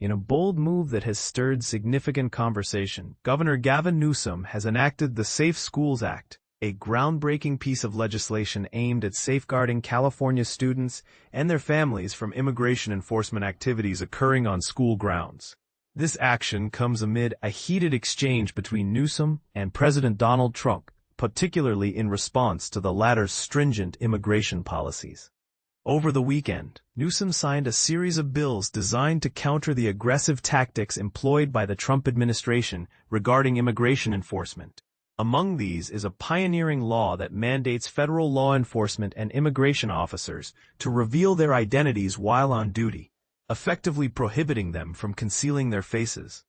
In a bold move that has stirred significant conversation, Governor Gavin Newsom has enacted the Safe Schools Act, a groundbreaking piece of legislation aimed at safeguarding California students and their families from immigration enforcement activities occurring on school grounds. This action comes amid a heated exchange between Newsom and President Donald Trump, particularly in response to the latter's stringent immigration policies. Over the weekend, Newsom signed a series of bills designed to counter the aggressive tactics employed by the Trump administration regarding immigration enforcement. Among these is a pioneering law that mandates federal law enforcement and immigration officers to reveal their identities while on duty, effectively prohibiting them from concealing their faces.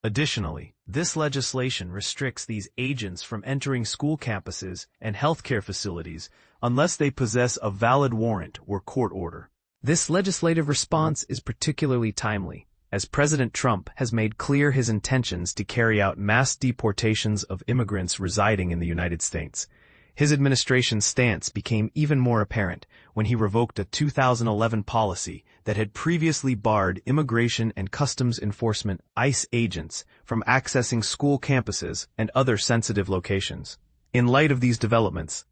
Additionally, this legislation restricts these agents from entering school campuses and healthcare facilities unless they possess a valid warrant or court order. This legislative response is particularly timely, as President Trump has made clear his intentions to carry out mass deportations of immigrants residing in the United States. His administration's stance became even more apparent when he revoked a 2011 policy that had previously barred Immigration and Customs Enforcement (ICE) agents from accessing school campuses and other sensitive locations. In light of these developments,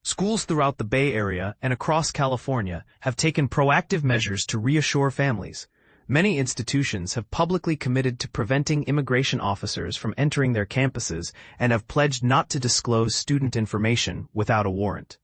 schools throughout the Bay Area and across California have taken proactive measures to reassure families. Many institutions have publicly committed to preventing immigration officers from entering their campuses and have pledged not to disclose student information without a warrant.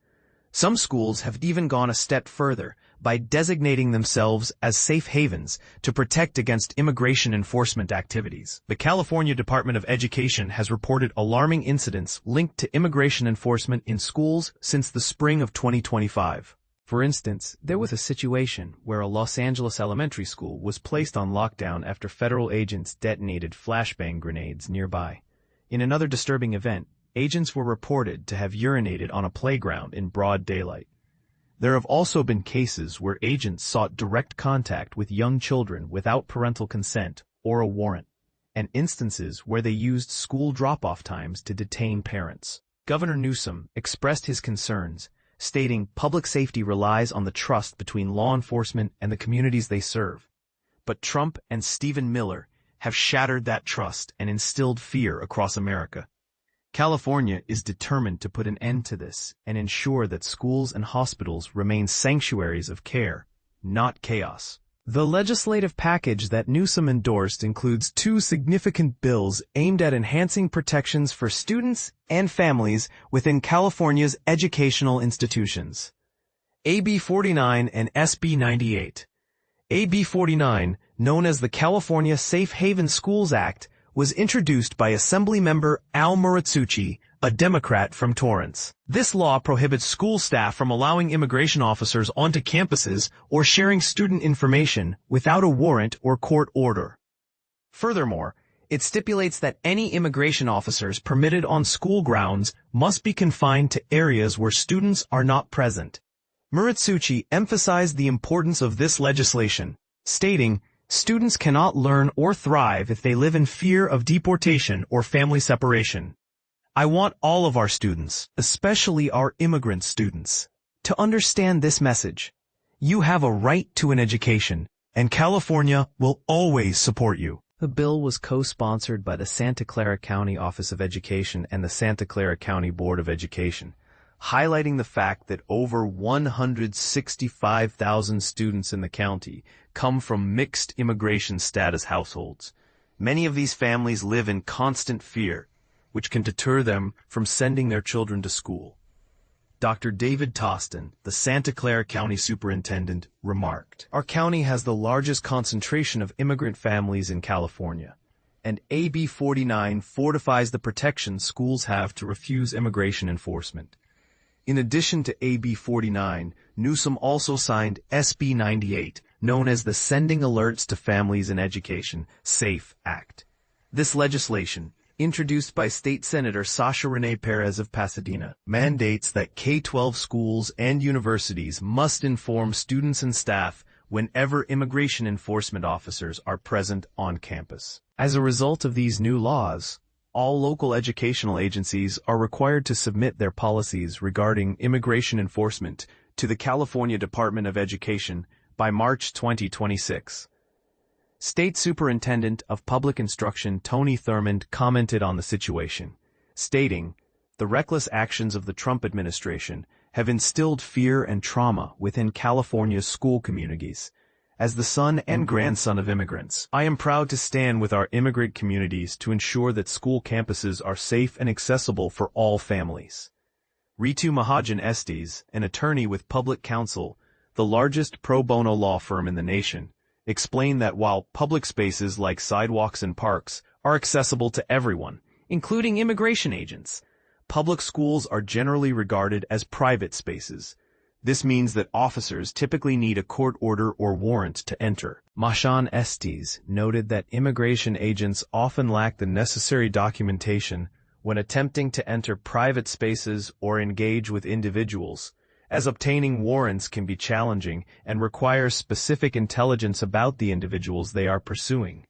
Some schools have even gone a step further by designating themselves as safe havens to protect against immigration enforcement activities. The California Department of Education has reported alarming incidents linked to immigration enforcement in schools since the spring of 2025. For instance, there was a situation where a Los Angeles elementary school was placed on lockdown after federal agents detonated flashbang grenades nearby. In another disturbing event, agents were reported to have urinated on a playground in broad daylight. There have also been cases where agents sought direct contact with young children without parental consent or a warrant, and instances where they used school drop-off times to detain parents. Governor Newsom expressed his concerns, stating public safety relies on the trust between law enforcement and the communities they serve. But Trump and Stephen Miller have shattered that trust and instilled fear across America. California is determined to put an end to this and ensure that schools and hospitals remain sanctuaries of care, not chaos. The legislative package that Newsom endorsed includes two significant bills aimed at enhancing protections for students and families within California's educational institutions. AB 49 and SB 98. AB 49, known as the California Safe Haven Schools Act, was introduced by Assemblymember Al Muratsuchi, a Democrat from Torrance. This law prohibits school staff from allowing immigration officers onto campuses or sharing student information without a warrant or court order. Furthermore, it stipulates that any immigration officers permitted on school grounds must be confined to areas where students are not present. Muratsuchi emphasized the importance of this legislation, stating, "Students cannot learn or thrive if they live in fear of deportation or family separation. I want all of our students, especially our immigrant students, to understand this message. You have a right to an education, and California will always support you." The bill was co-sponsored by the Santa Clara County Office of Education and the Santa Clara County Board of Education, highlighting the fact that over 165,000 students in the county come from mixed immigration status households. Many of these families live in constant fear, which can deter them from sending their children to school. Dr. David Toston, the Santa Clara County Superintendent, remarked, "Our county has the largest concentration of immigrant families in California, and AB 49 fortifies the protection schools have to refuse immigration enforcement." In addition to AB 49, Newsom also signed SB 98, known as the Sending Alerts to Families in Education, SAFE Act. This legislation, introduced by State Senator Sasha Renee Perez of Pasadena, mandates that K-12 schools and universities must inform students and staff whenever immigration enforcement officers are present on campus. As a result of these new laws, all local educational agencies are required to submit their policies regarding immigration enforcement to the California Department of Education by March 2026. State Superintendent of Public Instruction Tony Thurmond commented on the situation, stating, "The reckless actions of the Trump administration have instilled fear and trauma within California's school communities. As the son and grandson of immigrants, I am proud to stand with our immigrant communities to ensure that school campuses are safe and accessible for all families." Ritu Mahajan Estes, an attorney with Public Counsel, the largest pro bono law firm in the nation, explained that while public spaces like sidewalks and parks are accessible to everyone, including immigration agents, public schools are generally regarded as private spaces. This means that officers typically need a court order or warrant to enter. Mahajan Estes noted that immigration agents often lack the necessary documentation when attempting to enter private spaces or engage with individuals, as obtaining warrants can be challenging and require specific intelligence about the individuals they are pursuing.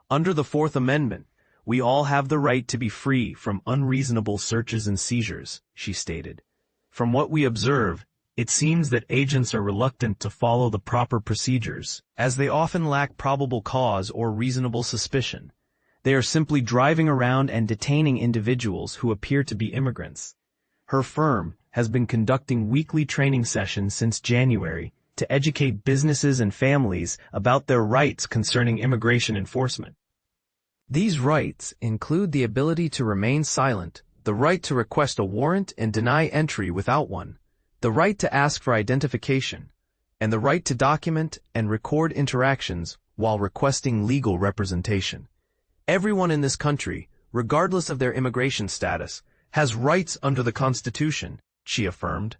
Under the Fourth Amendment, we all have the right to be free from unreasonable searches and seizures, she stated. From what we observe, it seems that agents are reluctant to follow the proper procedures, as they often lack probable cause or reasonable suspicion. They are simply driving around and detaining individuals who appear to be immigrants. Her firm has been conducting weekly training sessions since January to educate businesses and families about their rights concerning immigration enforcement. These rights include the ability to remain silent, the right to request a warrant and deny entry without one, the right to ask for identification, and the right to document and record interactions while requesting legal representation. Everyone in this country, regardless of their immigration status, has rights under the Constitution, she affirmed.